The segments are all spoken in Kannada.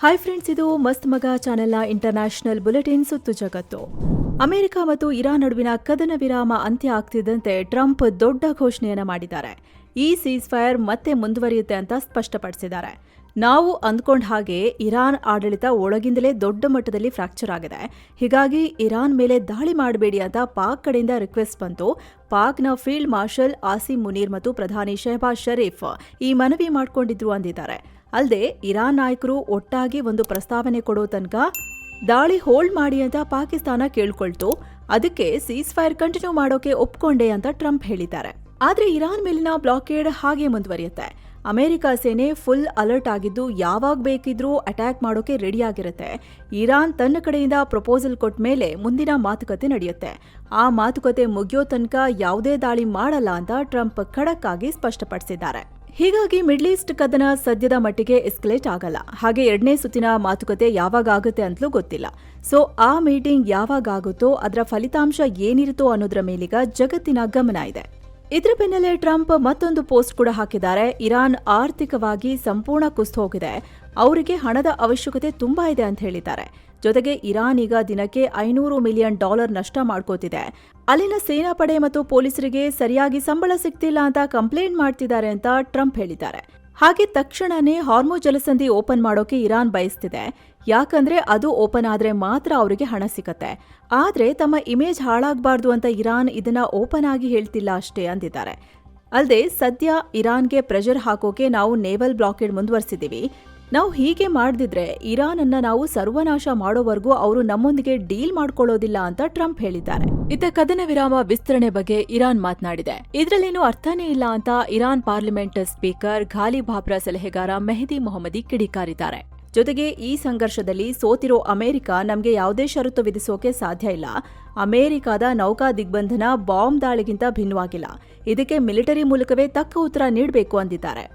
ಹಾಯ್ ಫ್ರೆಂಡ್ಸ್, ಇದು ಮಸ್ತ್ ಮಗ ಚಾನೆಲ್ನ ಇಂಟರ್ನ್ಯಾಷನಲ್ ಬುಲೆಟಿನ್ ಸುತ್ತು ಜಗತ್ತು. ಅಮೆರಿಕ ಮತ್ತು ಇರಾನ್ ನಡುವಿನ ಕದನ ವಿರಾಮ ಅಂತ್ಯ ಆಗ್ತಿದ್ದಂತೆ ಟ್ರಂಪ್ ದೊಡ್ಡ ಘೋಷಣೆಯನ್ನ ಮಾಡಿದ್ದಾರೆ. ಈ ಸೀಸ್ ಫೈರ್ ಮತ್ತೆ ಮುಂದುವರಿಯುತ್ತೆ ಅಂತ ಸ್ಪಷ್ಟಪಡಿಸಿದ್ದಾರೆ. ನಾವು ಅಂದ್ಕೊಂಡ ಹಾಗೆ ಇರಾನ್ ಆಡಳಿತ ಒಳಗಿಂದಲೇ ದೊಡ್ಡ ಮಟ್ಟದಲ್ಲಿ ಫ್ರಾಕ್ಚರ್ ಆಗಿದೆ. ಹೀಗಾಗಿ ಇರಾನ್ ಮೇಲೆ ದಾಳಿ ಮಾಡಬೇಡಿ ಅಂತ ಪಾಕ್ ಕಡೆಯಿಂದ ರಿಕ್ವೆಸ್ಟ್ ಬಂತು. ಪಾಕ್ನ ಫೀಲ್ಡ್ ಮಾರ್ಷಲ್ ಆಸಿಮ್ ಮುನೀರ್ ಮತ್ತು ಪ್ರಧಾನಿ ಶೆಹಬಾಜ್ ಶರೀಫ್ ಈ ಮನವಿ ಮಾಡಿಕೊಂಡಿದ್ರು ಅಂದಿದ್ದಾರೆ. ಅಲ್ಲದೆ ಇರಾನ್ ನಾಯಕರು ಒಟ್ಟಾಗಿ ಒಂದು ಪ್ರಸ್ತಾವನೆ ಕೊಡೋ ತನಕ ದಾಳಿ ಹೋಲ್ಡ್ ಮಾಡಿ ಅಂತ ಪಾಕಿಸ್ತಾನ ಕೇಳ್ಕೊಳ್ತು. ಅದಕ್ಕೆ ಸೀಸ್ ಫೈರ್ ಕಂಟಿನ್ಯೂ ಮಾಡೋಕೆ ಒಪ್ಕೊಂಡೆ ಅಂತ ಟ್ರಂಪ್ ಹೇಳಿದ್ದಾರೆ. ಆದ್ರೆ ಇರಾನ್ ಮೇಲಿನ ಬ್ಲಾಕೇಡ್ ಹಾಗೆ ಮುಂದುವರಿಯುತ್ತೆ. ಅಮೆರಿಕ ಸೇನೆ ಫುಲ್ ಅಲರ್ಟ್ ಆಗಿದ್ದು ಯಾವಾಗ ಬೇಕಿದ್ರೂ ಅಟ್ಯಾಕ್ ಮಾಡೋಕೆ ರೆಡಿಯಾಗಿರುತ್ತೆ. ಇರಾನ್ ತನ್ನ ಕಡೆಯಿಂದ ಪ್ರಪೋಸಲ್ ಕೊಟ್ಟ ಮೇಲೆ ಮುಂದಿನ ಮಾತುಕತೆ ನಡೆಯುತ್ತೆ. ಆ ಮಾತುಕತೆ ಮುಗಿಯೋ ತನಕ ಯಾವುದೇ ದಾಳಿ ಮಾಡಲ್ಲ ಅಂತ ಟ್ರಂಪ್ ಖಡಕ್ ಆಗಿ ಸ್ಪಷ್ಟಪಡಿಸಿದ್ದಾರೆ. ಹೀಗಾಗಿ ಮಿಡ್ಲ್ ಈಸ್ಟ್ ಕದನ ಸದ್ಯದ ಮಟ್ಟಿಗೆ ಎಸ್ಕಲೇಟ್ ಆಗಲ್ಲ. ಹಾಗೆ ಎರಡನೇ ಸುತ್ತಿನ ಮಾತುಕತೆ ಯಾವಾಗ ಆಗುತ್ತೆ ಅಂತಲೂ ಗೊತ್ತಿಲ್ಲ. ಸೊ ಆ ಮೀಟಿಂಗ್ ಯಾವಾಗ ಆಗುತ್ತೋ ಅದರ ಫಲಿತಾಂಶ ಏನಿರುತ್ತೋ ಅನ್ನೋದ್ರ ಮೇಲೀಗ ಜಗತ್ತಿನ ಗಮನ ಇದೆ. ಇದರ ಬೆನ್ನಲ್ಲೇ ಟ್ರಂಪ್ ಮತ್ತೊಂದು ಪೋಸ್ಟ್ ಕೂಡ ಹಾಕಿದ್ದಾರೆ. ಇರಾನ್ ಆರ್ಥಿಕವಾಗಿ ಸಂಪೂರ್ಣ ಕುಸಿದು ಹೋಗಿದೆ, ಅವರಿಗೆ ಹಣದ ಅವಶ್ಯಕತೆ ತುಂಬಾ ಇದೆ ಅಂತ ಹೇಳಿದ್ದಾರೆ. ಜೊತೆಗೆ ಇರಾನ್ ಈಗ ದಿನಕ್ಕೆ $500 ಮಿಲಿಯನ್ ನಷ್ಟ ಮಾಡ್ಕೋತಿದೆ. ಅಲ್ಲಿನ ಸೇನಾಪಡೆ ಮತ್ತು ಪೊಲೀಸರಿಗೆ ಸರಿಯಾಗಿ ಸಂಬಳ ಸಿಗ್ತಿಲ್ಲ ಅಂತ ಕಂಪ್ಲೇಂಟ್ ಮಾಡ್ತಿದ್ದಾರೆ ಅಂತ ಟ್ರಂಪ್ ಹೇಳಿದ್ದಾರೆ. ಹಾಗೆ ತಕ್ಷಣನೇ ಹಾರ್ಮುಜ್ ಜಲಸಂಧಿ ಓಪನ್ ಮಾಡೋಕೆ ಇರಾನ್ ಬಯಸ್ತಿದೆ. ಯಾಕಂದ್ರೆ ಅದು ಓಪನ್ ಆದ್ರೆ ಮಾತ್ರ ಅವರಿಗೆ ಹಣ ಸಿಗತ್ತೆ. ಆದ್ರೆ ತಮ್ಮ ಇಮೇಜ್ ಹಾಳಾಗಬಾರ್ದು ಅಂತ ಇರಾನ್ ಇದನ್ನ ಓಪನ್ ಆಗಿ ಹೇಳ್ತಿಲ್ಲ ಅಷ್ಟೇ ಅಂದಿದ್ದಾರೆ. ಅಲ್ಲದೆ ಸದ್ಯ ಇರಾನ್ಗೆ ಪ್ರೆಷರ್ ಹಾಕೋಕೆ ನಾವು ನೇವಲ್ ಬ್ಲಾಕೇಡ್ ಮುಂದುವರಿಸಿದೀವಿ. ನಾವು ಹೀಗೆ ಮಾಡದಿದ್ರೆ ಇರಾನ್ ಅನ್ನ ನಾವು ಸರ್ವನಾಶ ಮಾಡೋವರೆಗೂ ಅವರು ನಮ್ಮೊಂದಿಗೆ ಡೀಲ್ ಮಾಡ್ಕೊಳ್ಳೋದಿಲ್ಲ ಅಂತ ಟ್ರಂಪ್ ಹೇಳಿದ್ದಾರೆ. ಇತ್ತ ಕದನ ವಿರಾಮ ವಿಸ್ತರಣೆ ಬಗ್ಗೆ ಇರಾನ್ ಮಾತನಾಡಿದೆ. ಇದರಲ್ಲೇನು ಅರ್ಥನೇ ಇಲ್ಲ ಅಂತ ಇರಾನ್ ಪಾರ್ಲಿಮೆಂಟ್ ಸ್ಪೀಕರ್ ಘಾಲಿ ಬಾಬ್ರಾ ಸಲಹೆಗಾರ ಮೆಹದಿ ಮೊಹಮ್ಮದಿ ಕಿಡಿಕಾರಿದ್ದಾರೆ. ಜೊತೆಗೆ ಈ ಸಂಘರ್ಷದಲ್ಲಿ ಸೋತಿರೋ ಅಮೆರಿಕ ನಮಗೆ ಯಾವುದೇ ಷರತ್ತು ವಿಧಿಸೋಕೆ ಸಾಧ್ಯ ಇಲ್ಲ. ಅಮೆರಿಕದ ನೌಕಾ ದಿಗ್ಬಂಧನ ಬಾಂಬ್ ದಾಳಿಗಿಂತ ಭಿನ್ನವಾಗಿಲ್ಲ. ಇದಕ್ಕೆ ಮಿಲಿಟರಿ ಮೂಲಕವೇ ತಕ್ಕ ಉತ್ತರ ನೀಡಬೇಕು ಅಂದಿದ್ದಾರೆ.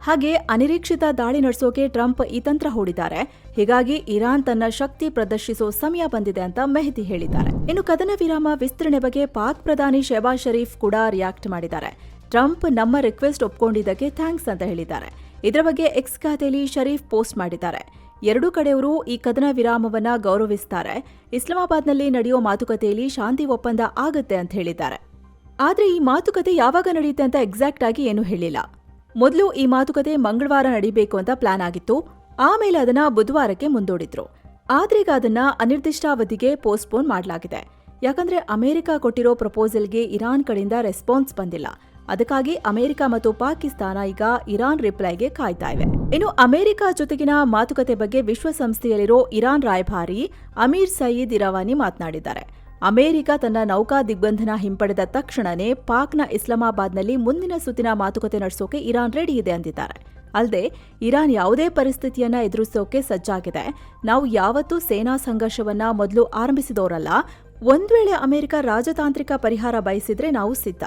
ಹಾಗೆ ಅನಿರೀಕ್ಷಿತ ದಾಳಿ ನಡೆಸೋಕೆ ಟ್ರಂಪ್ ಈ ತಂತ್ರ ಹೂಡಿದ್ದಾರೆ. ಹೀಗಾಗಿ ಇರಾನ್ ತನ್ನ ಶಕ್ತಿ ಪ್ರದರ್ಶಿಸೋ ಸಮಯ ಬಂದಿದೆ ಅಂತ ಮೆಹದಿ ಹೇಳಿದ್ದಾರೆ. ಇನ್ನು ಕದನ ವಿರಾಮ ವಿಸ್ತರಣೆ ಬಗ್ಗೆ ಪಾಕ್ ಪ್ರಧಾನಿ ಶೆಹಬಾಜ್ ಶರೀಫ್ ಕೂಡ ರಿಯಾಕ್ಟ್ ಮಾಡಿದ್ದಾರೆ. ಟ್ರಂಪ್ ನಮ್ಮ ರಿಕ್ವೆಸ್ಟ್ ಒಪ್ಕೊಂಡಿದ್ದಕ್ಕೆ ಥ್ಯಾಂಕ್ಸ್ ಅಂತ ಹೇಳಿದ್ದಾರೆ. ಇದರ ಬಗ್ಗೆ ಎಕ್ಸ್ ಖಾತೆಯಲ್ಲಿ ಶರೀಫ್ ಪೋಸ್ಟ್ ಮಾಡಿದ್ದಾರೆ. ಎರಡೂ ಕಡೆಯವರು ಈ ಕದನ ವಿರಾಮವನ್ನ ಗೌರವಿಸುತ್ತಾರೆ. ಇಸ್ಲಾಮಾಬಾದ್ನಲ್ಲಿ ನಡೆಯೋ ಮಾತುಕತೆಯಲ್ಲಿ ಶಾಂತಿ ಒಪ್ಪಂದ ಆಗುತ್ತೆ ಅಂತ ಹೇಳಿದ್ದಾರೆ. ಆದ್ರೆ ಈ ಮಾತುಕತೆ ಯಾವಾಗ ನಡೆಯುತ್ತೆ ಅಂತ ಎಕ್ಸಾಕ್ಟ್ ಆಗಿ ಏನೂ ಹೇಳಿಲ್ಲ. ಮೊದಲು ಈ ಮಾತುಕತೆ ಮಂಗಳವಾರ ನಡೀಬೇಕು ಅಂತ ಪ್ಲಾನ್ ಆಗಿತ್ತು. ಆಮೇಲೆ ಅದನ್ನ ಬುಧವಾರಕ್ಕೆ ಮುಂದೂಡಿದ್ರು. ಆದ್ರೀಗ ಅದನ್ನ ಅನಿರ್ದಿಷ್ಟಾವಧಿಗೆ ಪೋಸ್ಟ್ಪೋನ್ ಮಾಡಲಾಗಿದೆ. ಯಾಕಂದ್ರೆ ಅಮೆರಿಕ ಕೊಟ್ಟಿರೋ ಪ್ರಪೋಸಲ್ಗೆ ಇರಾನ್ ಕಡೆಯಿಂದ ರೆಸ್ಪಾನ್ಸ್ ಬಂದಿಲ್ಲ. ಅದಕ್ಕಾಗಿ ಅಮೆರಿಕ ಮತ್ತು ಪಾಕಿಸ್ತಾನ ಈಗ ಇರಾನ್ ರಿಪ್ಲೈಗೆ ಕಾಯ್ತಾ ಇವೆ. ಇನ್ನು ಅಮೆರಿಕ ಜೊತೆಗಿನ ಮಾತುಕತೆ ಬಗ್ಗೆ ವಿಶ್ವಸಂಸ್ಥೆಯಲ್ಲಿರೋ ಇರಾನ್ ರಾಯಭಾರಿ ಅಮೀರ್ ಸಯೀದ್ ಇರಾವಾನಿ ಮಾತನಾಡಿದ್ದಾರೆ. ಅಮೆರಿಕ ತನ್ನ ನೌಕಾ ದಿಗ್ಬಂಧನ ಹಿಂಪಡೆದ ತಕ್ಷಣನೇ ಪಾಕ್ನ ಇಸ್ಲಾಮಾಬಾದ್ನಲ್ಲಿ ಮುಂದಿನ ಸುತ್ತಿನ ಮಾತುಕತೆ ನಡೆಸೋಕೆ ಇರಾನ್ ರೆಡಿ ಇದೆ ಅಂದಿದ್ದಾರೆ. ಅಲ್ಲದೆ ಇರಾನ್ ಯಾವುದೇ ಪರಿಸ್ಥಿತಿಯನ್ನ ಎದುರಿಸೋಕೆ ಸಜ್ಜಾಗಿದೆ. ನಾವು ಯಾವತ್ತೂ ಸೇನಾ ಸಂಘರ್ಷವನ್ನ ಮೊದಲು ಆರಂಭಿಸಿದವರಲ್ಲ. ಒಂದ್ ವೇಳೆ ಅಮೆರಿಕ ರಾಜತಾಂತ್ರಿಕ ಪರಿಹಾರ ಬಯಸಿದ್ರೆ ನಾವು ಸಿದ್ಧ,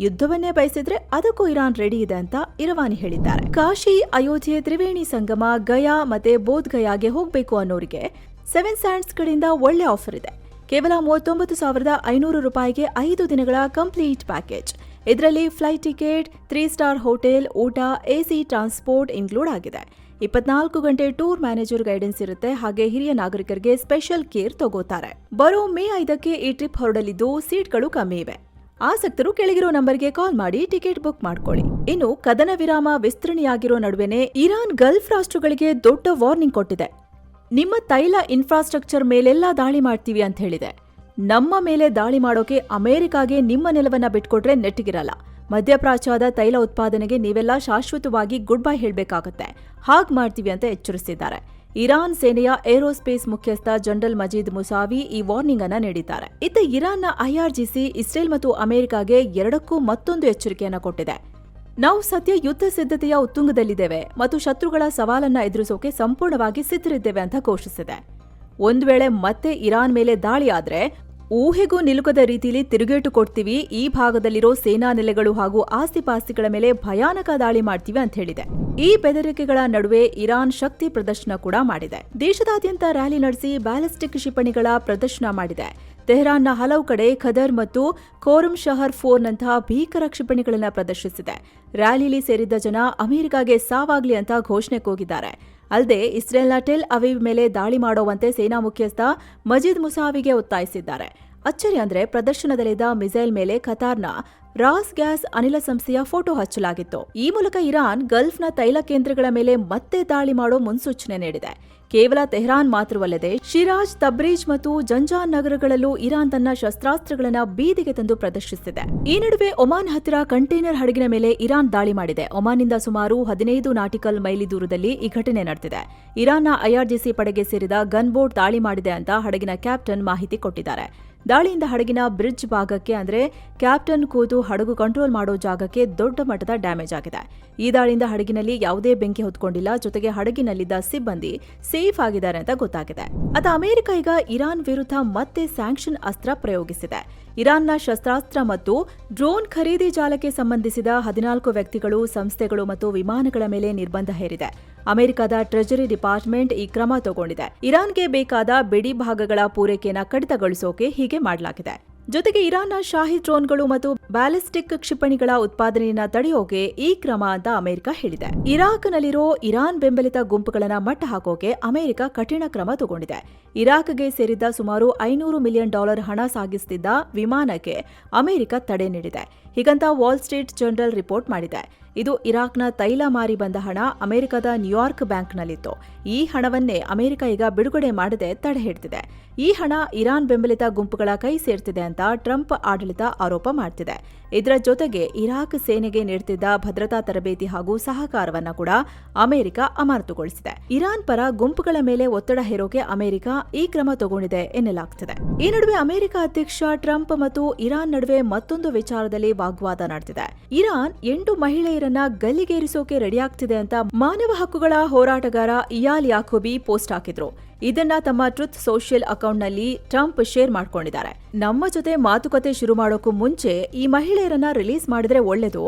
ಯುದ್ಧವನ್ನೇ ಬಯಸಿದ್ರೆ ಅದಕ್ಕೂ ಇರಾನ್ ರೆಡಿ ಇದೆ ಅಂತ ಇರವಾನಿ ಹೇಳಿದ್ದಾರೆ. ಕಾಶಿ, ಅಯೋಧ್ಯೆ, ತ್ರಿವೇಣಿ ಸಂಗಮ, ಗಯಾ ಮತ್ತೆ ಬೋಧ್ ಗಯಾಗೆ ಹೋಗ್ಬೇಕು ಅನ್ನೋರಿಗೆ ಸೆವೆನ್ ಸ್ಯಾಂಡ್ಸ್ ಕಡೆಯಿಂದ ಒಳ್ಳೆ ಆಫರ್ ಇದೆ. ಕೇವಲ $39,500 5 ದಿನಗಳ ಕಂಪ್ಲೀಟ್ ಪ್ಯಾಕೇಜ್. ಇದರಲ್ಲಿ ಫ್ಲೈಟ್ ಟಿಕೆಟ್, 3 ಸ್ಟಾರ್ ಹೋಟೆಲ್, ಊಟ, ಎಸಿ ಟ್ರಾನ್ಸ್ಪೋರ್ಟ್ ಇನ್ಕ್ಲೂಡ್ ಆಗಿದೆ. 24 ಗಂಟೆ ಟೂರ್ ಮ್ಯಾನೇಜರ್ ಗೈಡೆನ್ಸ್ ಇರುತ್ತೆ. ಹಾಗೆ ಹಿರಿಯ ನಾಗರಿಕರಿಗೆ ಸ್ಪೆಷಲ್ ಕೇರ್ ತಗೋತಾರೆ. ಬರೋ ಮೇ 5ಕ್ಕೆ ಈ ಟ್ರಿಪ್ ಹೊರಡಲಿದ್ದು ಸೀಟ್ಗಳು ಕಮ್ಮಿ ಇವೆ. ಆಸಕ್ತರು ಕೆಳಗಿರೋ ನಂಬರ್ಗೆ ಕಾಲ್ ಮಾಡಿ ಟಿಕೆಟ್ ಬುಕ್ ಮಾಡ್ಕೊಳ್ಳಿ. ಇನ್ನು ಕದನ ವಿರಾಮ ವಿಸ್ತರಣೆಯಾಗಿರೋ ನಡುವೆನೇ ಇರಾನ್ ಗಲ್ಫ್ ರಾಷ್ಟ್ರಗಳಿಗೆ ದೊಡ್ಡ ವಾರ್ನಿಂಗ್ ಕೊಟ್ಟಿದೆ. ನಿಮ್ಮ ತೈಲ ಇನ್ಫ್ರಾಸ್ಟ್ರಕ್ಚರ್ ಮೇಲೆಲ್ಲ ದಾಳಿ ಮಾಡ್ತೀವಿ ಅಂತ ಹೇಳಿದೆ. ನಮ್ಮ ಮೇಲೆ ದಾಳಿ ಮಾಡೋಕೆ ಅಮೆರಿಕಾಗೆ ನಿಮ್ಮ ನೆಲವನ್ನ ಬಿಟ್ಕೊಟ್ರೆ ನೆಟ್ಟಿಗಿರಲ್ಲ. ಮಧ್ಯಪ್ರಾಚ್ಯದ ತೈಲ ಉತ್ಪಾದನೆಗೆ ನೀವೆಲ್ಲ ಶಾಶ್ವತವಾಗಿ ಗುಡ್ ಬೈ ಹೇಳಬೇಕಾಗತ್ತೆ. ಹಾಗ್ ಮಾಡ್ತೀವಿ ಅಂತ ಎಚ್ಚರಿಸಿದ್ದಾರೆ. ಇರಾನ್ ಸೇನೆಯ ಏರೋಸ್ಪೇಸ್ ಮುಖ್ಯಸ್ಥ ಜನರಲ್ ಮಜೀದ್ ಮುಸಾವಿ ಈ ವಾರ್ನಿಂಗ್ ಅನ್ನ ನೀಡಿದ್ದಾರೆ. ಇತ್ತ ಇರಾನ್ನ ಐಆರ್ಜಿಸಿ ಇಸ್ರೇಲ್ ಮತ್ತು ಅಮೆರಿಕಾಗೆ ಎರಡಕ್ಕೂ ಮತ್ತೊಂದು ಎಚ್ಚರಿಕೆಯನ್ನ ಕೊಟ್ಟಿದೆ. ನಾವು ಸದ್ಯ ಯುದ್ಧ ಸಿದ್ಧತೆಯ ಉತ್ತುಂಗದಲ್ಲಿದ್ದೇವೆ ಮತ್ತು ಶತ್ರುಗಳ ಸವಾಲನ್ನ ಎದುರಿಸೋಕೆ ಸಂಪೂರ್ಣವಾಗಿ ಸಿದ್ಧರಿದ್ದೇವೆ ಅಂತ ಘೋಷಿಸಿದೆ. ಒಂದ್ ವೇಳೆ ಮತ್ತೆ ಇರಾನ್ ಮೇಲೆ ದಾಳಿ ಆದ್ರೆ ಊಹೆಗೂ ನಿಲುಕದ ರೀತಿಯಲ್ಲಿ ತಿರುಗೇಟು ಕೊಡ್ತೀವಿ. ಈ ಭಾಗದಲ್ಲಿರೋ ಸೇನಾ ನೆಲೆಗಳು ಹಾಗೂ ಆಸ್ತಿಪಾಸ್ತಿಗಳ ಮೇಲೆ ಭಯಾನಕ ದಾಳಿ ಮಾಡ್ತೀವಿ ಅಂತ ಹೇಳಿದೆ. ಈ ಬೆದರಿಕೆಗಳ ನಡುವೆ ಇರಾನ್ ಶಕ್ತಿ ಪ್ರದರ್ಶನ ಕೂಡ ಮಾಡಿದೆ. ದೇಶದಾದ್ಯಂತ ರ್ಯಾಲಿ ನಡೆಸಿ ಬ್ಯಾಲಿಸ್ಟಿಕ್ ಕ್ಷಿಪಣಿಗಳ ಪ್ರದರ್ಶನ ಮಾಡಿದೆ. ತೆಹರಾನ್ನ ಹಲವು ಕಡೆ ಖದರ್ ಮತ್ತು ಕೋರಮ್ ಶಹರ್ 4ನಂತಹ ಭೀಕರ ಕ್ಷಿಪಣಿಗಳನ್ನು ಪ್ರದರ್ಶಿಸಿದೆ. ರ್ಯಾಲಿಯಲ್ಲಿ ಸೇರಿದ್ದ ಜನ ಅಮೆರಿಕಾಗೆ ಸಾವಾಗ್ಲಿ ಅಂತ ಘೋಷಣೆ ಕೂಗಿದ್ದಾರೆ. ಅಲ್ಲದೆ ಇಸ್ರೇಲ್ನ ಟೆಲ್ ಅವೀವ್ ಮೇಲೆ ದಾಳಿ ಮಾಡುವಂತೆ ಸೇನಾ ಮುಖ್ಯಸ್ಥ ಮಜೀದ್ ಮುಸಾವಿಗೆ ಒತ್ತಾಯಿಸಿದ್ದಾರೆ. ಅಚ್ಚರಿ ಅಂದ್ರೆ ಪ್ರದರ್ಶನದಲ್ಲಿದ್ದ ಮಿಸೈಲ್ ಮೇಲೆ ಕತಾರ್ನ ರಾಸ್ ಗ್ಯಾಸ್ ಅನಿಲ ಸಂಸ್ಥೆಯ ಫೋಟೋ ಹಚ್ಚಲಾಗಿತ್ತು. ಈ ಮೂಲಕ ಇರಾನ್ ಗಲ್ಫ್ನ ತೈಲ ಕೇಂದ್ರಗಳ ಮೇಲೆ ಮತ್ತೆ ದಾಳಿ ಮಾಡೋ ಮುನ್ಸೂಚನೆ ನೀಡಿದೆ. ಕೇವಲ ತೆಹರಾನ್ ಮಾತ್ರವಲ್ಲದೆ ಶಿರಾಜ್, ತಬ್ರೀಜ್ ಮತ್ತು ಜಂಜಾನ್ ನಗರಗಳಲ್ಲೂ ಇರಾನ್ ತನ್ನ ಶಸ್ತ್ರಾಸ್ತ್ರಗಳನ್ನು ಬೀದಿಗೆ ತಂದು ಪ್ರದರ್ಶಿಸಿದೆ. ಈ ನಡುವೆ ಒಮಾನ್ ಹತ್ತಿರ ಕಂಟೈನರ್ ಹಡಗಿನ ಮೇಲೆ ಇರಾನ್ ದಾಳಿ ಮಾಡಿದೆ. ಒಮಾನ್ನಿಂದ ಸುಮಾರು 15 ನಾಟಿಕಲ್ ಮೈಲಿ ದೂರದಲ್ಲಿ ಈ ಘಟನೆ ನಡೆದಿದೆ. ಇರಾನ್ನ ಐಆರ್ಜಿಸಿ ಪಡೆಗೆ ಸೇರಿದ ಗನ್ ಬೋಟ್ ದಾಳಿ ಮಾಡಿದೆ ಅಂತ ಹಡಗಿನ ಕ್ಯಾಪ್ಟನ್ ಮಾಹಿತಿ ಕೊಟ್ಟಿದ್ದಾರೆ. ದಾಳಿಯಿಂದ ಹಡಗಿನ ಬ್ರಿಡ್ಜ್ ಭಾಗಕ್ಕೆ ಅಂದ್ರೆ ಕ್ಯಾಪ್ಟನ್ ಕೂತು ಹಡಗು ಕಂಟ್ರೋಲ್ ಮಾಡೋ ಜಾಗಕ್ಕೆ ದೊಡ್ಡ ಮಟ್ಟದ ಡ್ಯಾಮೇಜ್ ಆಗಿದೆ. ಈ ದಾಳಿಯಿಂದ ಹಡಗಿನಲ್ಲಿ ಯಾವುದೇ ಬೆಂಕಿ ಹೊತ್ಕೊಂಡಿಲ್ಲ. ಜೊತೆಗೆ ಹಡಗಿನಲ್ಲಿದ್ದ ಸಿಬ್ಬಂದಿ ಸೇಫ್ ಆಗಿದ್ದಾರೆ ಅಂತ ಗೊತ್ತಾಗಿದೆ. ಅಮೆರಿಕ ಈಗ ಇರಾನ್ ವಿರುದ್ಧ ಮತ್ತೆ ಸ್ಯಾಂಕ್ಷನ್ ಅಸ್ತ್ರ ಪ್ರಯೋಗಿಸಿದೆ. ಇರಾನ್ನ ಶಸ್ತ್ರಾಸ್ತ್ರ ಮತ್ತು ಡ್ರೋನ್ ಖರೀದಿ ಜಾಲಕ್ಕೆ ಸಂಬಂಧಿಸಿದ 14 ವ್ಯಕ್ತಿಗಳು, ಸಂಸ್ಥೆಗಳು ಮತ್ತು ವಿಮಾನಗಳ ಮೇಲೆ ನಿರ್ಬಂಧ ಹೇರಿದೆ. ಅಮೆರಿಕದ ಟ್ರೆಜರಿ ಡಿಪಾರ್ಟ್ಮೆಂಟ್ ಈ ಕ್ರಮ ತಗೊಂಡಿದೆ. ಇರಾನ್ಗೆ ಬೇಕಾದ ಬಿಡಿ ಭಾಗಗಳ ಪೂರೈಕೆಯನ್ನು ಕಡಿತಗೊಳಿಸೋಕೆ ಹೀಗೆ ಮಾಡಲಾಗಿದೆ. ಜೊತೆಗೆ ಇರಾನ್ನ ಶಾಹಿ ಡ್ರೋನ್ಗಳು ಮತ್ತು ಬ್ಯಾಲಿಸ್ಟಿಕ್ ಕ್ಷಿಪಣಿಗಳ ಉತ್ಪಾದನೆಯನ್ನ ತಡೆಯೋಕೆ ಈ ಕ್ರಮ ಅಂತ ಅಮೆರಿಕ ಹೇಳಿದೆ. ಇರಾಕ್ನಲ್ಲಿರೋ ಇರಾನ್ ಬೆಂಬಲಿತ ಗುಂಪುಗಳನ್ನ ಮಟ್ಟ ಹಾಕೋಕೆ ಅಮೆರಿಕ ಕಠಿಣ ಕ್ರಮ ತಗೊಂಡಿದೆ. ಇರಾಕ್ಗೆ ಸೇರಿದ್ದ ಸುಮಾರು $500 ಮಿಲಿಯನ್ ಹಣ ಸಾಗಿಸುತ್ತಿದ್ದ ವಿಮಾನಕ್ಕೆ ಅಮೆರಿಕ ತಡೆ ನೀಡಿದೆ. ಹೀಗಂತ ವಾಲ್ ಸ್ಟ್ರೀಟ್ ಜರ್ನಲ್ ರಿಪೋರ್ಟ್ ಮಾಡಿದೆ. ಇದು ಇರಾಕ್ನ ತೈಲ ಮಾರಿ ಬಂದ ಹಣ ಅಮೆರಿಕದ ನ್ಯೂಯಾರ್ಕ್ ಬ್ಯಾಂಕ್ನಲ್ಲಿತ್ತು. ಈ ಹಣವನ್ನೇ ಅಮೆರಿಕ ಈಗ ಬಿಡುಗಡೆ ಮಾಡದೆ ತಡೆ ಹಿಡಿದಿದೆ. ಈ ಹಣ ಇರಾನ್ ಬೆಂಬಲಿತ ಗುಂಪುಗಳ ಕೈ ಸೇರ್ತಿದೆ ಅಂತ ಟ್ರಂಪ್ ಆಡಳಿತ ಆರೋಪ ಮಾಡ್ತಿದೆ. ಇದರ ಜೊತೆಗೆ ಇರಾಕ್ ಸೇನೆಗೆ ನೀಡುತ್ತಿದ್ದ ಭದ್ರತಾ ತರಬೇತಿ ಹಾಗೂ ಸಹಕಾರವನ್ನ ಕೂಡ ಅಮೆರಿಕ ಅಮಾನತುಗೊಳಿಸಿದೆ. ಇರಾನ್ ಪರ ಗುಂಪುಗಳ ಮೇಲೆ ಒತ್ತಡ ಹೇರೋಕೆ ಅಮೆರಿಕ ಈ ಕ್ರಮ ತಗೊಂಡಿದೆ ಎನ್ನಲಾಗ್ತಿದೆ. ಈ ನಡುವೆ ಅಮೆರಿಕ ಅಧ್ಯಕ್ಷ ಟ್ರಂಪ್ ಮತ್ತು ಇರಾನ್ ನಡುವೆ ಮತ್ತೊಂದು ವಿಚಾರದಲ್ಲಿ ವಾಗ್ವಾದ ನಡೆದಿದೆ. ಇರಾನ್ 8 ಮಹಿಳೆಯರನ್ನ ಗಲ್ಲಿಗೇರಿಸೋಕೆ ರೆಡಿಯಾಗ್ತಿದೆ ಅಂತ ಮಾನವ ಹಕ್ಕುಗಳ ಹೋರಾಟಗಾರ ಇಯಾಲ್ ಯಾಕೋಬಿ ಪೋಸ್ಟ್ ಹಾಕಿದ್ರು. ಇದನ್ನ ತಮ್ಮ ಟ್ರುತ್ ಸೋಷಿಯಲ್ ಅಕೌಂಟ್ನಲ್ಲಿ ಟ್ರಂಪ್ ಶೇರ್ ಮಾಡ್ಕೊಂಡಿದ್ದಾರೆ. ನಮ್ಮ ಜೊತೆ ಮಾತುಕತೆ ಶುರು ಮಾಡೋಕ್ಕೂ ಮುಂಚೆ ಈ ಮಹಿಳೆಯರನ್ನ ರಿಲೀಸ್ ಮಾಡಿದ್ರೆ ಒಳ್ಳೆದು,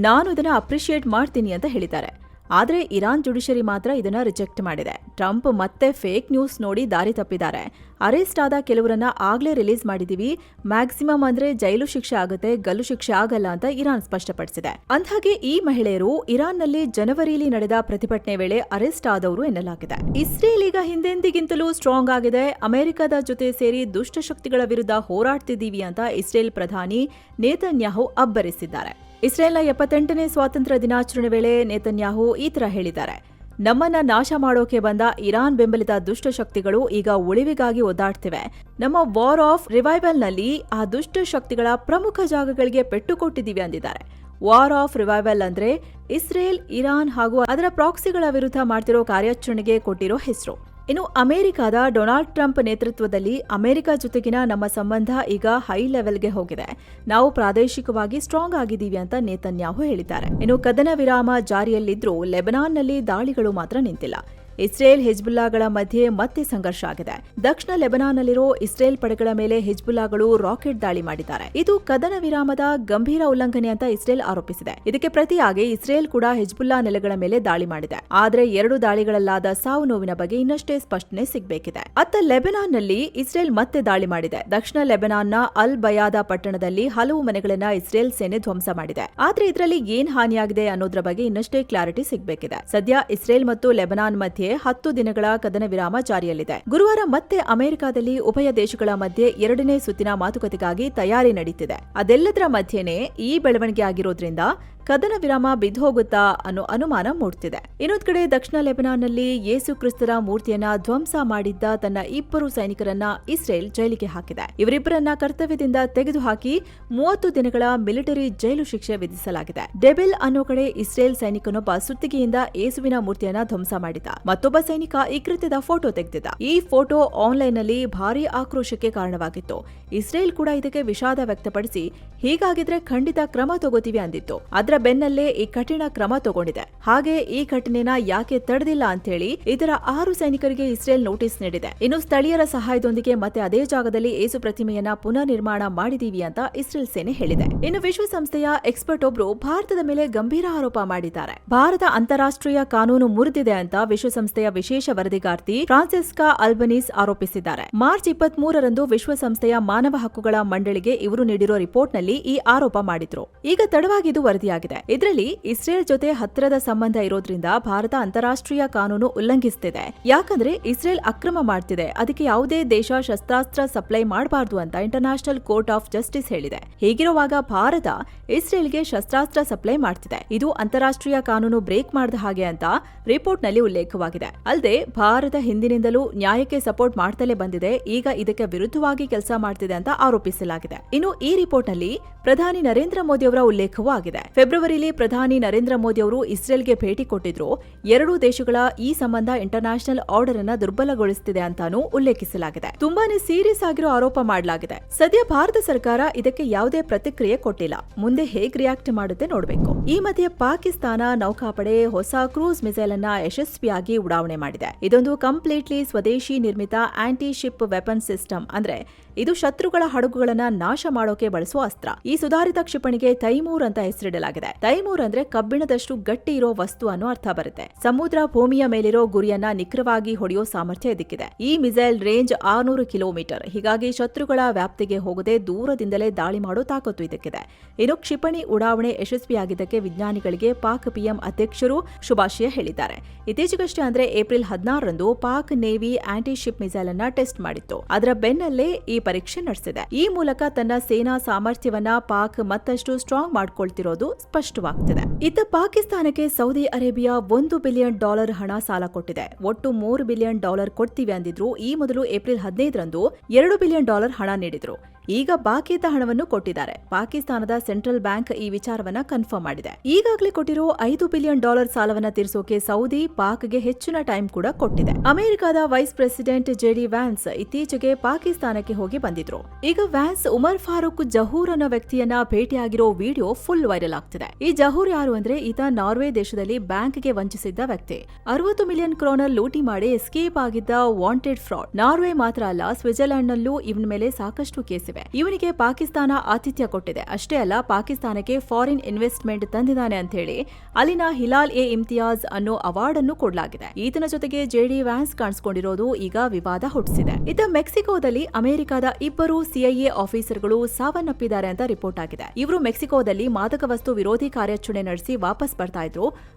ನಾನು ಇದನ್ನ ಅಪ್ರಿಶಿಯೇಟ್ ಮಾಡ್ತೀನಿ ಅಂತ ಹೇಳಿದ್ದಾರೆ. ಆದರೆ ಇರಾನ್ ಜುಡಿಷರಿ ಮಾತ್ರ ಇದನ್ನ ರಿಜೆಕ್ಟ್ ಮಾಡಿದೆ. ಟ್ರಂಪ್ ಮತ್ತೆ ಫೇಕ್ ನ್ಯೂಸ್ ನೋಡಿ ದಾರಿ ತಪ್ಪಿದ್ದಾರೆ. ಅರೆಸ್ಟ್ ಆದ ಕೆಲವರನ್ನ ಆಗ್ಲೇ ರಿಲೀಸ್ ಮಾಡಿದೀವಿ, ಮ್ಯಾಕ್ಸಿಮಮ್ ಅಂದ್ರೆ ಜೈಲು ಶಿಕ್ಷೆ ಆಗುತ್ತೆ, ಗಲ್ಲು ಶಿಕ್ಷೆ ಆಗಲ್ಲ ಅಂತ ಇರಾನ್ ಸ್ಪಷ್ಟಪಡಿಸಿದೆ. ಅಂದ್ಹಾಗೆ ಈ ಮಹಿಳೆಯರು ಇರಾನ್ನಲ್ಲಿ ಜನವರಿಯಲ್ಲಿ ನಡೆದ ಪ್ರತಿಭಟನೆ ವೇಳೆ ಅರೆಸ್ಟ್ ಆದವರು ಎನ್ನಲಾಗಿದೆ. ಇಸ್ರೇಲ್ ಈಗ ಹಿಂದೆಂದಿಗಿಂತಲೂ ಸ್ಟ್ರಾಂಗ್ ಆಗಿದೆ. ಅಮೆರಿಕದ ಜೊತೆ ಸೇರಿ ದುಷ್ಟಶಕ್ತಿಗಳ ವಿರುದ್ಧ ಹೋರಾಡ್ತಿದ್ದೀವಿ ಅಂತ ಇಸ್ರೇಲ್ ಪ್ರಧಾನಿ ನೇತನ್ಯಾಹು ಅಬ್ಬರಿಸಿದ್ದಾರೆ. ಇಸ್ರೇಲ್ನ 78ನೇ ಸ್ವಾತಂತ್ರ್ಯ ದಿನಾಚರಣೆ ವೇಳೆ ನೇತನ್ಯಾಹು ಈ ತರ ಹೇಳಿದ್ದಾರೆ: ನಮ್ಮನ್ನ ನಾಶ ಮಾಡೋಕೆ ಬಂದ ಇರಾನ್ ಬೆಂಬಲಿತ ದುಷ್ಟಶಕ್ತಿಗಳು ಈಗ ಉಳಿವಿಗಾಗಿ ಒದ್ದಾಡ್ತಿವೆ. ನಮ್ಮ ವಾರ್ ಆಫ್ ರಿವೈವಲ್ನಲ್ಲಿ ಆ ದುಷ್ಟಶಕ್ತಿಗಳ ಪ್ರಮುಖ ಜಾಗಗಳಿಗೆ ಪೆಟ್ಟು ಕೊಟ್ಟಿದ್ದೀವಿ ಅಂದಿದ್ದಾರೆ. ವಾರ್ ಆಫ್ ರಿವೈವಲ್ ಅಂದ್ರೆ ಇಸ್ರೇಲ್, ಇರಾನ್ ಹಾಗೂ ಅದರ ಪ್ರಾಕ್ಸಿಗಳ ವಿರುದ್ಧ ಮಾಡ್ತಿರೋ ಕಾರ್ಯಾಚರಣೆಗೆ ಕೊಟ್ಟಿರೋ ಹೆಸರು. ಇನ್ನು ಅಮೆರಿಕದ ಡೊನಾಲ್ಡ್ ಟ್ರಂಪ್ ನೇತೃತ್ವದಲ್ಲಿ ಅಮೆರಿಕ ಜೊತೆಗಿನ ನಮ್ಮ ಸಂಬಂಧ ಈಗ ಹೈ ಲೆವೆಲ್ಗೆ ಹೋಗಿದೆ. ನಾವು ಪ್ರಾದೇಶಿಕವಾಗಿ ಸ್ಟ್ರಾಂಗ್ ಆಗಿದ್ದೀವಿ ಅಂತ ನೇತನ್ಯಾಹು ಹೇಳಿದ್ದಾರೆ. ಇನ್ನು ಕದನ ವಿರಾಮ ಜಾರಿಯಲ್ಲಿದ್ರೂ ಲೆಬನಾನ್ನಲ್ಲಿ ದಾಳಿಗಳು ಮಾತ್ರ ನಿಂತಿಲ್ಲ. ಇಸ್ರೇಲ್ ಹೆಜ್ಬುಲ್ಲಾಗಳ ಮಧ್ಯೆ ಮತ್ತೆ ಸಂಘರ್ಷ ಆಗಿದೆ. ದಕ್ಷಿಣ ಲೆಬನಾನ್ನಲ್ಲಿರೋ ಇಸ್ರೇಲ್ ಪಡೆಗಳ ಮೇಲೆ ಹೆಜ್ಬುಲ್ಲಾಗಳು ರಾಕೆಟ್ ದಾಳಿ ಮಾಡಿದ್ದಾರೆ. ಇದು ಕದನ ವಿರಾಮದ ಗಂಭೀರ ಉಲ್ಲಂಘನೆ ಅಂತ ಇಸ್ರೇಲ್ ಆರೋಪಿಸಿದೆ. ಇದಕ್ಕೆ ಪ್ರತಿಯಾಗಿ ಇಸ್ರೇಲ್ ಕೂಡ ಹೆಜ್ಬುಲ್ಲಾ ನೆಲೆಗಳ ಮೇಲೆ ದಾಳಿ ಮಾಡಿದೆ. ಆದರೆ 2 ದಾಳಿಗಳಲ್ಲಾದ ಸಾವು ನೋವಿನ ಬಗ್ಗೆ ಇನ್ನಷ್ಟೇ ಸ್ಪಷ್ಟನೆ ಸಿಗಬೇಕಿದೆ. ಅತ್ತ ಲೆಬನಾನ್ನಲ್ಲಿ ಇಸ್ರೇಲ್ ಮತ್ತೆ ದಾಳಿ ಮಾಡಿದೆ. ದಕ್ಷಿಣ ಲೆಬನಾನ್ನ ಅಲ್ ಬಯಾದ ಪಟ್ಟಣದಲ್ಲಿ ಹಲವು ಮನೆಗಳನ್ನ ಇಸ್ರೇಲ್ ಸೇನೆ ಧ್ವಂಸ ಮಾಡಿದೆ. ಆದ್ರೆ ಇದರಲ್ಲಿ ಏನ್ ಹಾನಿಯಾಗಿದೆ ಅನ್ನೋದ್ರ ಬಗ್ಗೆ ಇನ್ನಷ್ಟೇ ಕ್ಲಾರಿಟಿ ಸಿಗಬೇಕಿದೆ. ಸದ್ಯ ಇಸ್ರೇಲ್ ಮತ್ತು ಲೆಬನಾನ್ ಮಧ್ಯೆ 10 ದಿನಗಳ ಕದನ ವಿರಾಮ ಜಾರಿಯಲ್ಲಿದೆ. ಗುರುವಾರ ಮತ್ತೆ ಅಮೆರಿಕದಲ್ಲಿ ಉಭಯ ದೇಶಗಳ ಮಧ್ಯೆ 2ನೇ ಸುತ್ತಿನ ಮಾತುಕತೆಗಾಗಿ ತಯಾರಿ ನಡೆಯುತ್ತಿದೆ. ಅದೆಲ್ಲದರ ಮಧ್ಯೆನೇ ಈ ಬೆಳವಣಿಗೆ ಆಗಿರೋದ್ರಿಂದ ಕದನ ವಿರಾಮ ಬಿದ್ದೋಗುತ್ತಾ ಅನ್ನೋ ಅನುಮಾನ ಮೂಡ್ತಿದೆ. ಇನ್ನೊಂದ್ ಕಡೆ ದಕ್ಷಿಣ ಲೆಬನಾನ್ನಲ್ಲಿ ಯೇಸು ಕ್ರಿಸ್ತರ ಮೂರ್ತಿಯನ್ನ ಧ್ವಂಸ ಮಾಡಿದ್ದ ತನ್ನ 2 ಸೈನಿಕರನ್ನ ಇಸ್ರೇಲ್ ಜೈಲಿಗೆ ಹಾಕಿದೆ. ಇವರಿಬ್ಬರನ್ನ ಕರ್ತವ್ಯದಿಂದ ತೆಗೆದುಹಾಕಿ 30 ದಿನಗಳ ಮಿಲಿಟರಿ ಜೈಲು ಶಿಕ್ಷೆ ವಿಧಿಸಲಾಗಿದೆ. ಡೆಬೆಲ್ ಅನ್ನೋ ಕಡೆ ಇಸ್ರೇಲ್ ಸೈನಿಕನೊಬ್ಬ ಸುತ್ತಿಗೆಯಿಂದ ಯೇಸುವಿನ ಮೂರ್ತಿಯನ್ನ ಧ್ವಂಸ ಮಾಡಿದ. ಮತ್ತೊಬ್ಬ ಸೈನಿಕ ಈ ಕೃತ್ಯದ ಫೋಟೋ ತೆಗೆದಿದ್ದ. ಈ ಫೋಟೋ ಆನ್ಲೈನ್ನಲ್ಲಿ ಭಾರೀ ಆಕ್ರೋಶಕ್ಕೆ ಕಾರಣವಾಗಿತ್ತು. ಇಸ್ರೇಲ್ ಕೂಡ ಇದಕ್ಕೆ ವಿಷಾದ ವ್ಯಕ್ತಪಡಿಸಿ ಹೀಗಾಗಿದ್ರೆ ಖಂಡಿತ ಕ್ರಮ ತಗೋತೀವಿ ಅಂದಿತ್ತು. ಅದರ ಬೆನ್ನಲ್ಲೇ ಈ ಕಠಿಣ ಕ್ರಮ ತಗೊಂಡಿದೆ. ಹಾಗೆ ಈ ಘಟನೆನ ಯಾಕೆ ತಡೆದಿಲ್ಲ ಅಂತ ಹೇಳಿ ಇದರ 6 ಸೈನಿಕರಿಗೆ ಇಸ್ರೇಲ್ ನೋಟಿಸ್ ನೀಡಿದೆ. ಇನ್ನು ಸ್ಥಳೀಯರ ಸಹಾಯದೊಂದಿಗೆ ಮತ್ತೆ ಅದೇ ಜಾಗದಲ್ಲಿ ಯೇಸು ಪ್ರತಿಮೆಯನ್ನ ಪುನರ್ ನಿರ್ಮಾಣ ಮಾಡಿದೀವಿ ಅಂತ ಇಸ್ರೇಲ್ ಸೇನೆ ಹೇಳಿದೆ. ಇನ್ನು ವಿಶ್ವಸಂಸ್ಥೆಯ ಎಕ್ಸ್ಪರ್ಟ್ ಒಬ್ರು ಭಾರತದ ಮೇಲೆ ಗಂಭೀರ ಆರೋಪ ಮಾಡಿದ್ದಾರೆ. ಭಾರತ ಅಂತಾರಾಷ್ಟ್ರೀಯ ಕಾನೂನು ಮುರಿದಿದೆ ಅಂತ ವಿಶ್ವಸಂಸ್ಥೆಯ ವಿಶೇಷ ವರದಿಗಾರ್ತಿ ಫ್ರಾನ್ಸಿಸ್ಕಾ ಅಲ್ಬನೀಸ್ ಆರೋಪಿಸಿದ್ದಾರೆ. ಮಾರ್ಚ್ 23ರಂದು ವಿಶ್ವಸಂಸ್ಥೆಯ ಮಾನವ ಹಕ್ಕುಗಳ ಮಂಡಳಿಗೆ ಇವರು ನೀಡಿರೋ ರಿಪೋರ್ಟ್ನಲ್ಲಿ ಈ ಆರೋಪ ಮಾಡಿದ್ರು. ಈಗ ತಡವಾಗಿ ಇದು ವರದಿಯಾಗಿದೆ. ನೀಡಲಾಗಿದೆ. ಇದರಲ್ಲಿ ಇಸ್ರೇಲ್ ಜೊತೆ ಹತ್ತಿರದ ಸಂಬಂಧ ಇರೋದ್ರಿಂದ ಭಾರತ ಅಂತಾರಾಷ್ಟ್ರೀಯ ಕಾನೂನು ಉಲ್ಲಂಘಿಸುತ್ತಿದೆ. ಯಾಕಂದ್ರೆ ಇಸ್ರೇಲ್ ಅಕ್ರಮ ಮಾಡ್ತಿದೆ, ಅದಕ್ಕೆ ಯಾವುದೇ ದೇಶ ಶಸ್ತ್ರಾಸ್ತ್ರ ಸಪ್ಲೈ ಮಾಡಬಾರದು ಅಂತ ಇಂಟರ್ನ್ಯಾಷನಲ್ ಕೋರ್ಟ್ ಆಫ್ ಜಸ್ಟಿಸ್ ಹೇಳಿದೆ. ಹೀಗಿರುವಾಗ ಭಾರತ ಇಸ್ರೇಲ್ಗೆ ಶಸ್ತ್ರಾಸ್ತ್ರ ಸಪ್ಲೈ ಮಾಡ್ತಿದೆ, ಇದು ಅಂತಾರಾಷ್ಟ್ರೀಯ ಕಾನೂನು ಬ್ರೇಕ್ ಮಾಡಿದ ಹಾಗೆ ಅಂತ ರಿಪೋರ್ಟ್ನಲ್ಲಿ ಉಲ್ಲೇಖವಾಗಿದೆ. ಅಲ್ಲದೆ ಭಾರತ ಹಿಂದಿನಿಂದಲೂ ನ್ಯಾಯಕ್ಕೆ ಸಪೋರ್ಟ್ ಮಾಡ್ತಲೇ ಬಂದಿದೆ, ಈಗ ಇದಕ್ಕೆ ವಿರುದ್ಧವಾಗಿ ಕೆಲಸ ಮಾಡ್ತಿದೆ ಅಂತ ಆರೋಪಿಸಲಾಗಿದೆ. ಇನ್ನು ಈ ರಿಪೋರ್ಟ್ನಲ್ಲಿ ಪ್ರಧಾನಿ ನರೇಂದ್ರ ಮೋದಿ ಅವರ ಉಲ್ಲೇಖವೂ ಆಗಿದೆ. ಫೆಬ್ರವರಿಯಲ್ಲಿ ಪ್ರಧಾನಿ ನರೇಂದ್ರ ಮೋದಿ ಅವರು ಇಸ್ರೇಲ್ಗೆ ಭೇಟಿ ಕೊಟ್ಟಿದ್ರು. ಎರಡೂ ದೇಶಗಳ ಈ ಸಂಬಂಧ ಇಂಟರ್ನ್ಯಾಷನಲ್ ಆರ್ಡರ್ ಅನ್ನ ದುರ್ಬಲಗೊಳಿಸುತ್ತಿದೆ ಅಂತಾನೂ ಉಲ್ಲೇಖಿಸಲಾಗಿದೆ. ತುಂಬಾನೇ ಸೀರಿಯಸ್ ಆಗಿರೋ ಆರೋಪ ಮಾಡಲಾಗಿದೆ. ಸದ್ಯ ಭಾರತ ಸರ್ಕಾರ ಇದಕ್ಕೆ ಯಾವುದೇ ಪ್ರತಿಕ್ರಿಯೆ ಕೊಟ್ಟಿಲ್ಲ. ಮುಂದೆ ಹೇಗ್ ರಿಯಾಕ್ಟ್ ಮಾಡುತ್ತೆ ನೋಡಬೇಕು. ಈ ಮಧ್ಯೆ ಪಾಕಿಸ್ತಾನ ನೌಕಾಪಡೆ ಹೊಸ ಕ್ರೂಸ್ ಮಿಸೈಲ್ ಅನ್ನ ಯಶಸ್ವಿಯಾಗಿ ಉಡಾವಣೆ ಮಾಡಿದೆ. ಇದೊಂದು ಕಂಪ್ಲೀಟ್ಲಿ ಸ್ವದೇಶಿ ನಿರ್ಮಿತ ಆಂಟಿ ಶಿಪ್ ವೆಪನ್ ಸಿಸ್ಟಮ್, ಅಂದ್ರೆ ಇದು ಶತ್ರುಗಳ ಹಡಗುಗಳನ್ನ ನಾಶ ಮಾಡೋಕೆ ಬಳಸುವ ಅಸ್ತ್ರ. ಈ ಸುಧಾರಿತ ಕ್ಷಿಪಣಿಗೆ ತೈಮೂರ್ ಅಂತ ಹೆಸರಿಡಲಾಗಿದೆ. ತೈಮೂರ್ ಅಂದ್ರೆ ಕಬ್ಬಿಣದಷ್ಟು ಗಟ್ಟಿ ಇರೋ ವಸ್ತು ಅನ್ನೋ ಅರ್ಥ ಬರುತ್ತೆ. ಸಮುದ್ರ ಭೂಮಿಯ ಮೇಲಿರೋ ಗುರಿಯನ್ನ ನಿಖರವಾಗಿ ಹೊಡೆಯೋ ಸಾಮರ್ಥ್ಯ ಇದಕ್ಕಿದೆ. ಈ ಮಿಸೈಲ್ ರೇಂಜ್ 600 ಕಿಲೋಮೀಟರ್, ಹೀಗಾಗಿ ಶತ್ರುಗಳ ವ್ಯಾಪ್ತಿಗೆ ಹೋಗದೆ ದೂರದಿಂದಲೇ ದಾಳಿ ಮಾಡೋ ತಾಕತ್ತು ಇದಕ್ಕಿದೆ. ಇನ್ನು ಕ್ಷಿಪಣಿ ಉಡಾವಣೆ ಯಶಸ್ವಿಯಾಗಿದ್ದಕ್ಕೆ ವಿಜ್ಞಾನಿಗಳಿಗೆ ಪಾಕ್ ಪಿಎಂ ಅಧ್ಯಕ್ಷರು ಶುಭಾಶಯ ಹೇಳಿದ್ದಾರೆ. ಇತ್ತೀಚೆಗಷ್ಟೇ ಅಂದ್ರೆ ಏಪ್ರಿಲ್ 16ರಂದು Pak navy anti ship missile ಅನ್ನ ಟೆಸ್ಟ್ ಮಾಡಿತ್ತು. ಅದರ ಬೆನ್ನಲ್ಲೇ ಈ ಪರೀಕ್ಷೆ ನಡೆಸಿದೆ. ಈ ಮೂಲಕ ತನ್ನ ಸೇನಾ ಸಾಮರ್ಥ್ಯವನ್ನ ಪಾಕ್ ಮತ್ತಷ್ಟು ಸ್ಟ್ರಾಂಗ್ ಮಾಡ್ಕೊಳ್ತಿರೋದು ಸ್ಪಷ್ಟವಾಗ್ತಿದೆ. ಇತ್ತ ಪಾಕಿಸ್ತಾನಕ್ಕೆ ಸೌದಿ ಅರೇಬಿಯಾ $1 ಬಿಲಿಯನ್ ಹಣ ಸಾಲ ಕೊಟ್ಟಿದೆ. ಒಟ್ಟು $3 ಬಿಲಿಯನ್ ಕೊಡ್ತೀವಿ ಅಂದಿದ್ರು. ಈ ಮೊದಲು ಏಪ್ರಿಲ್ 15ರಂದು $2 ಬಿಲಿಯನ್ ಹಣ ನೀಡಿದ್ರು. ಈಗ ಬಾಕಿ ಇದ್ದ ಹಣವನ್ನು ಕೊಟ್ಟಿದ್ದಾರೆ. ಪಾಕಿಸ್ತಾನದ ಸೆಂಟ್ರಲ್ ಬ್ಯಾಂಕ್ ಈ ವಿಚಾರವನ್ನ ಕನ್ಫರ್ಮ್ ಮಾಡಿದೆ. ಈಗಾಗಲೇ ಕೊಟ್ಟಿರೋ $5 ಬಿಲಿಯನ್ ಸಾಲವನ್ನ ತೀರಿಸೋಕೆ ಸೌದಿ ಪಾಕ್ಗೆ ಹೆಚ್ಚಿನ ಟೈಮ್ ಕೂಡ ಕೊಟ್ಟಿದೆ. ಅಮೆರಿಕದ ವೈಸ್ ಪ್ರೆಸಿಡೆಂಟ್ ಜೆಡಿ ವ್ಯಾನ್ಸ್ ಇತ್ತೀಚೆಗೆ ಪಾಕಿಸ್ತಾನಕ್ಕೆ ಹೋಗಿ ಬಂದಿದ್ರು. ಈಗ ವ್ಯಾನ್ಸ್ ಉಮರ್ ಫಾರೂಕ್ ಜಹೂರ್ ಅನ್ನೋ ವ್ಯಕ್ತಿಯನ್ನ ಭೇಟಿಯಾಗಿರೋ ವಿಡಿಯೋ ಫುಲ್ ವೈರಲ್ ಆಗ್ತಿದೆ. ಈ ಜಹೂರ್ ಯಾರು ಅಂದ್ರೆ ಈತ ನಾರ್ವೆ ದೇಶದಲ್ಲಿ ಬ್ಯಾಂಕ್ಗೆ ವಂಚಿಸಿದ್ದ ವ್ಯಕ್ತಿ. 60 ಮಿಲಿಯನ್ ಕ್ರೋನರ್ ಲೂಟಿ ಮಾಡಿ ಎಸ್ಕೇಪ್ ಆಗಿದ್ದ ವಾಂಟೆಡ್ ಫ್ರಾಡ್. ನಾರ್ವೆ ಮಾತ್ರ ಅಲ್ಲ, ಸ್ವಿಟ್ಜರ್ಲೆಂಡ್ ನಲ್ಲೂ ಇವನ ಮೇಲೆ ಸಾಕಷ್ಟು ಕೇಸಿವೆ. ಇವನಿಗೆ ಪಾಕಿಸ್ತಾನ ಆತಿಥ್ಯ ಕೊಟ್ಟಿದೆ. ಅಷ್ಟೇ ಅಲ್ಲ, ಪಾಕಿಸ್ತಾನಕ್ಕೆ ಫಾರಿನ್ ಇನ್ವೆಸ್ಟ್ಮೆಂಟ್ ತಂದಿದ್ದಾನೆ ಅಂತ ಹೇಳಿ ಅಲ್ಲಿನ ಹಿಲಾಲ್ ಎ ಇಮ್ತಿಯಾಜ್ ಅನ್ನೋ ಅವಾರ್ಡ್ ಅನ್ನು ಕೊಡಲಾಗಿದೆ. ಈತನ ಜೊತೆಗೆ ಜೆಡಿ ವ್ಯಾನ್ಸ್ ಕಾಣಿಸಿಕೊಂಡಿರೋದು ಈಗ ವಿವಾದ ಹುಟ್ಟಿಸಿದೆ. ಇತ್ತ ಮೆಕ್ಸಿಕೋದಲ್ಲಿ ಅಮೆರಿಕದ 2 ಸಿಐಎ ಆಫೀಸರ್ಗಳು ಸಾವನ್ನಪ್ಪಿದ್ದಾರೆ ಅಂತ ರಿಪೋರ್ಟ್ ಆಗಿದೆ. ಇವರು ಮೆಕ್ಸಿಕೋದಲ್ಲಿ ಮಾದಕ ವಸ್ತು ವಿರೋಧಿ ಕಾರ್ಯಾಚರಣೆ ನಡೆಸಿ ವಾಪಸ್ ಬರ್ತಾ ಇದ್ರು.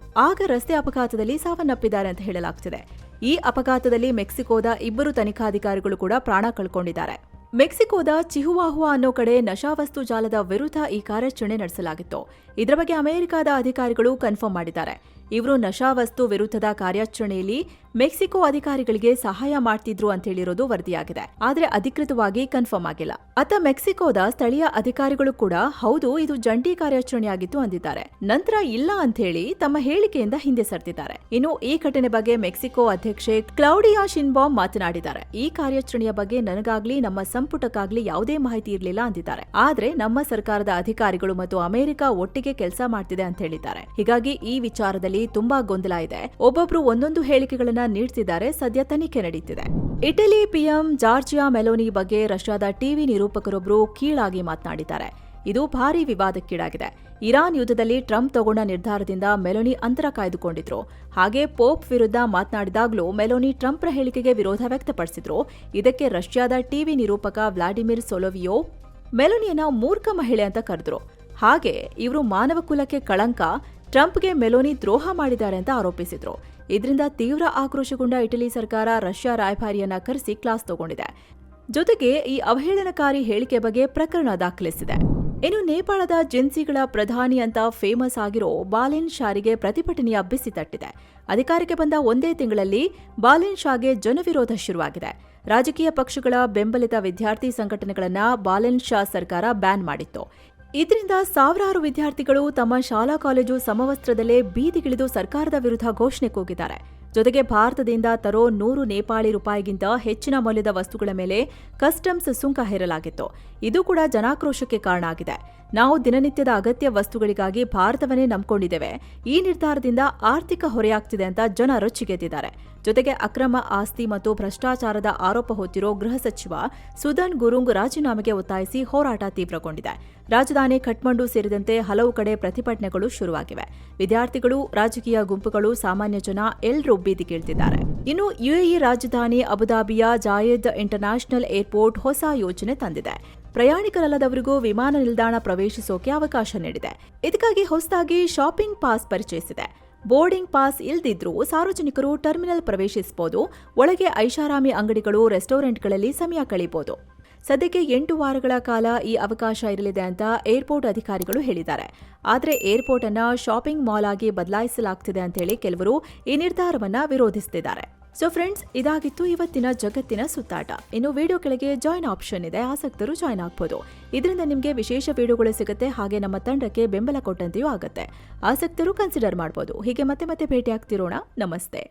ಆಗ ರಸ್ತೆ ಅಪಘಾತದಲ್ಲಿ ಸಾವನ್ನಪ್ಪಿದ್ದಾರೆ ಅಂತ ಹೇಳಲಾಗ್ತಿದೆ. ಈ ಅಪಘಾತದಲ್ಲಿ ಮೆಕ್ಸಿಕೋದ 2 ತನಿಖಾಧಿಕಾರಿಗಳು ಕೂಡ ಪ್ರಾಣ ಕಳ್ಕೊಂಡಿದ್ದಾರೆ. ಮೆಕ್ಸಿಕೋದ ಚಿಹುವಾಹುವಾ ಅನ್ನೋ ಕಡೆ ನಶಾವಸ್ತು ಜಾಲದ ವಿರುದ್ಧ ಈ ಕಾರ್ಯಾಚರಣೆ ನಡೆಸಲಾಗಿತ್ತು. ಇದರ ಬಗ್ಗೆ ಅಮೆರಿಕದ ಅಧಿಕಾರಿಗಳು ಕನ್ಫರ್ಮ್ ಮಾಡಿದ್ದಾರೆ. ಇವರು ನಶಾವಸ್ತು ವಿರುದ್ಧದ ಕಾರ್ಯಾಚರಣೆಯಲ್ಲಿ ಮೆಕ್ಸಿಕೋ ಅಧಿಕಾರಿಗಳಿಗೆ ಸಹಾಯ ಮಾಡ್ತಿದ್ರು ಅಂತ ಹೇಳಿರೋದು ವರದಿಯಾಗಿದೆ. ಆದ್ರೆ ಅಧಿಕೃತವಾಗಿ ಕನ್ಫರ್ಮ್ ಆಗಿಲ್ಲ. ಅತ್ತ ಮೆಕ್ಸಿಕೋದ ಸ್ಥಳೀಯ ಅಧಿಕಾರಿಗಳು ಕೂಡ ಹೌದು ಇದು ಜಂಟಿ ಕಾರ್ಯಾಚರಣೆಯಾಗಿತ್ತು ಅಂದಿದ್ದಾರೆ. ನಂತರ ಇಲ್ಲ ಅಂತ ಹೇಳಿ ತಮ್ಮ ಹೇಳಿಕೆಯಿಂದ ಹಿಂದೆ ಸರಿದಿದ್ದಾರೆ. ಇನ್ನು ಈ ಘಟನೆ ಬಗ್ಗೆ ಮೆಕ್ಸಿಕೋ ಅಧ್ಯಕ್ಷೆ ಕ್ಲೌಡಿಯಾ ಶಿನ್ಬಾಮ್ ಮಾತನಾಡಿದ್ದಾರೆ. ಈ ಕಾರ್ಯಾಚರಣೆಯ ಬಗ್ಗೆ ನನಗಾಗ್ಲಿ ನಮ್ಮ ಸಂಪುಟಕ್ಕಾಗ್ಲಿ ಯಾವುದೇ ಮಾಹಿತಿ ಇರಲಿಲ್ಲ ಅಂದಿದ್ದಾರೆ. ಆದ್ರೆ ನಮ್ಮ ಸರ್ಕಾರದ ಅಧಿಕಾರಿಗಳು ಮತ್ತು ಅಮೆರಿಕ ಒಟ್ಟಿಗೆ ಕೆಲಸ ಮಾಡ್ತಿದೆ ಅಂತ ಹೇಳಿದ್ದಾರೆ. ಹೀಗಾಗಿ ಈ ವಿಚಾರದಲ್ಲಿ ತುಂಬಾ ಗೊಂದಲ ಇದೆ. ಒಬ್ಬೊಬ್ರು ಒಂದೊಂದು ಹೇಳಿಕೆಗಳನ್ನ ನೀಡ್ತಿದ್ದಾರೆ. ಸದ್ಯ ತನಿಖೆ ನಡೀತಿದೆ. ಇಟಲಿ ಪಿಎಂ ಜಾರ್ಜಿಯಾ ಮೆಲೋನಿ ಬಗ್ಗೆ ರಷ್ಯಾದ ಟಿವಿ ನಿರೂಪಕರೊಬ್ಬರು ಕೀಳಾಗಿ ಮಾತನಾಡಿದ್ದಾರೆ. ಇದು ಭಾರೀ ವಿವಾದಕ್ಕೀಡಾಗಿದೆ. ಇರಾನ್ ಯುದ್ಧದಲ್ಲಿ ಟ್ರಂಪ್ ತಗೊಂಡ ನಿರ್ಧಾರದಿಂದ ಮೆಲೋನಿ ಅಂತರ ಕಾಯ್ದುಕೊಂಡಿದ್ರು. ಹಾಗೆ ಪೋಪ್ ವಿರುದ್ಧ ಮಾತನಾಡಿದಾಗಲೂ ಮೆಲೋನಿ ಟ್ರಂಪ್ರ ಹೇಳಿಕೆಗೆ ವಿರೋಧ ವ್ಯಕ್ತಪಡಿಸಿದ್ರು. ಇದಕ್ಕೆ ರಷ್ಯಾದ ಟಿವಿ ನಿರೂಪಕ ವ್ಲಾಡಿಮಿರ್ ಸೊಲೋವಿಯೋ ಮೆಲೋನಿಯನ್ನ ಮೂರ್ಖ ಮಹಿಳೆ ಅಂತ ಕರೆದ್ರು. ಹಾಗೆ ಇವರು ಮಾನವ ಕುಲಕ್ಕೆ ಕಳಂಕ, ಟ್ರಂಪ್ಗೆ ಮೆಲೋನಿ ದ್ರೋಹ ಮಾಡಿದ್ದಾರೆ ಅಂತ ಆರೋಪಿಸಿದ್ರು. ಇದರಿಂದ ತೀವ್ರ ಆಕ್ರೋಶಗೊಂಡ ಇಟಲಿ ಸರ್ಕಾರ ರಷ್ಯಾ ರಾಯಭಾರಿಯನ್ನ ಕರೆಸಿ ಕ್ಲಾಸ್ ತಗೊಂಡಿದೆ. ಜೊತೆಗೆ ಈ ಅವಹೇಳನಕಾರಿ ಹೇಳಿಕೆ ಬಗ್ಗೆ ಪ್ರಕರಣ ದಾಖಲಿಸಿದೆ. ಇನ್ನು ನೇಪಾಳದ ಜಿನ್ಸಿಗಳ ಪ್ರಧಾನಿ ಅಂತ ಫೇಮಸ್ ಆಗಿರೋ ಬಾಲೆನ್ ಶಾರಿಗೆ ಪ್ರತಿಭಟನೆಯ ಬಿಸಿ ತಟ್ಟಿದೆ. ಅಧಿಕಾರಕ್ಕೆ ಬಂದ ಒಂದೇ ತಿಂಗಳಲ್ಲಿ ಬಾಲೆನ್ ಶಾಗೆ ಜನವಿರೋಧ ಶುರುವಾಗಿದೆ. ರಾಜಕೀಯ ಪಕ್ಷಗಳ ಬೆಂಬಲಿತ ವಿದ್ಯಾರ್ಥಿ ಸಂಘಟನೆಗಳನ್ನ ಬಾಲೆನ್ ಶಾ ಸರ್ಕಾರ ಬ್ಯಾನ್ ಮಾಡಿತ್ತು. ಇದರಿಂದ ಸಾವಿರಾರು ವಿದ್ಯಾರ್ಥಿಗಳು ತಮ್ಮ ಶಾಲಾ ಕಾಲೇಜು ಸಮವಸ್ತ್ರದಲ್ಲೇ ಬೀದಿಗಿಳಿದು ಸರ್ಕಾರದ ವಿರುದ್ಧ ಘೋಷಣೆ ಕೂಗಿದ್ದಾರೆ. ಜೊತೆಗೆ ಭಾರತದಿಂದ ತರೋ 100 ನೇಪಾಳಿ ರೂಪಾಯಿಗಿಂತ ಹೆಚ್ಚಿನ ಮೌಲ್ಯದ ವಸ್ತುಗಳ ಮೇಲೆ ಕಸ್ಟಮ್ಸ್ ಸುಂಕ ಹೇರಲಾಗಿತ್ತು. ಇದು ಕೂಡ ಜನಾಕ್ರೋಶಕ್ಕೆ ಕಾರಣ ಆಗಿದೆ. ನಾವು ದಿನನಿತ್ಯದ ಅಗತ್ಯ ವಸ್ತುಗಳಿಗಾಗಿ ಭಾರತವನ್ನೇ ನಂಬಿಕೊಂಡಿದ್ದೇವೆ. ಈ ನಿರ್ಧಾರದಿಂದ ಆರ್ಥಿಕ ಹೊರೆಯಾಗ್ತಿದೆ ಅಂತ ಜನ ರೊಚ್ಚಿಗೆದ್ದಿದ್ದಾರೆ. ಜೊತೆಗೆ ಅಕ್ರಮ ಆಸ್ತಿ ಮತ್ತು ಭ್ರಷ್ಟಾಚಾರದ ಆರೋಪ ಹೊತ್ತಿರೋ ಗೃಹ ಸಚಿವ ಸುದನ್ ಗುರುಂಗ್ ರಾಜೀನಾಮೆಗೆ ಒತ್ತಾಯಿಸಿ ಹೋರಾಟ ತೀವ್ರಗೊಂಡಿದೆ. ರಾಜಧಾನಿ ಕಠ್ಮಂಡು ಸೇರಿದಂತೆ ಹಲವು ಕಡೆ ಪ್ರತಿಭಟನೆಗಳು ಶುರುವಾಗಿವೆ. ವಿದ್ಯಾರ್ಥಿಗಳು, ರಾಜಕೀಯ ಗುಂಪುಗಳು, ಸಾಮಾನ್ಯ ಜನ ಎಲ್ಲರೂ ಬೀದಿಗಿಳಿದಿದ್ದಾರೆ. ಇನ್ನು ಯುಎಇ ರಾಜಧಾನಿ ಅಬುದಾಬಿಯ ಜಾಯೆದ್ ಇಂಟರ್ನ್ಯಾಷನಲ್ ಏರ್ಪೋರ್ಟ್ ಹೊಸ ಯೋಜನೆ ತಂದಿದೆ. ಪ್ರಯಾಣಿಕರಲ್ಲದವರಿಗೂ ವಿಮಾನ ನಿಲ್ದಾಣ ಪ್ರವೇಶಿಸೋಕೆ ಅವಕಾಶ ನೀಡಿದೆ. ಇದಕ್ಕಾಗಿ ಹೊಸದಾಗಿ ಶಾಪಿಂಗ್ ಪಾಸ್ ಪರಿಚಯಿಸಿದೆ. ಬೋರ್ಡಿಂಗ್ ಪಾಸ್ ಇಲ್ದಿದ್ರೂ ಸಾರ್ವಜನಿಕರು ಟರ್ಮಿನಲ್ ಪ್ರವೇಶಿಸಬಹುದು. ಒಳಗೆ ಐಷಾರಾಮಿ ಅಂಗಡಿಗಳು, ರೆಸ್ಟೋರೆಂಟ್ಗಳಲ್ಲಿ ಸಮಯ ಕಳೆಯಬಹುದು. ಸದ್ಯಕ್ಕೆ 8 ವಾರಗಳ ಕಾಲ ಈ ಅವಕಾಶ ಇರಲಿದೆ ಅಂತ ಏರ್ಪೋರ್ಟ್ ಅಧಿಕಾರಿಗಳು ಹೇಳಿದ್ದಾರೆ. ಆದರೆ ಏರ್ಪೋರ್ಟ್ ಅನ್ನ ಶಾಪಿಂಗ್ ಮಾಲ್ ಆಗಿ ಬದಲಾಯಿಸಲಾಗ್ತಿದೆ ಅಂತ ಹೇಳಿ ಕೆಲವರು ಈ ನಿರ್ಧಾರವನ್ನ ವಿರೋಧಿಸುತ್ತಿದ್ದಾರೆ. ಸೊ ಫ್ರೆಂಡ್ಸ್, ಇದಾಗಿತ್ತು ಇವತ್ತಿನ ಜಗತ್ತಿನ ಸುತ್ತಾಟ. ಇನ್ನು ವಿಡಿಯೋ ಕೆಳಗೆ ಜಾಯ್ನ್ ಆಪ್ಷನ್ ಇದೆ, ಆಸಕ್ತರು ಜಾಯ್ನ್ ಆಗ್ಬೋದು. ಇದರಿಂದ ನಿಮಗೆ ವಿಶೇಷ ವಿಡಿಯೋಗಳು ಸಿಗುತ್ತೆ, ಹಾಗೆ ನಮ್ಮ ತಂಡಕ್ಕೆ ಬೆಂಬಲ ಕೊಟ್ಟಂತೆಯೂ ಆಗುತ್ತೆ. ಆಸಕ್ತರು ಕನ್ಸಿಡರ್ ಮಾಡ್ಬೋದು. ಹೀಗೆ ಮತ್ತೆ ಭೇಟಿ ಆಗ್ತಿರೋಣ. ನಮಸ್ತೆ.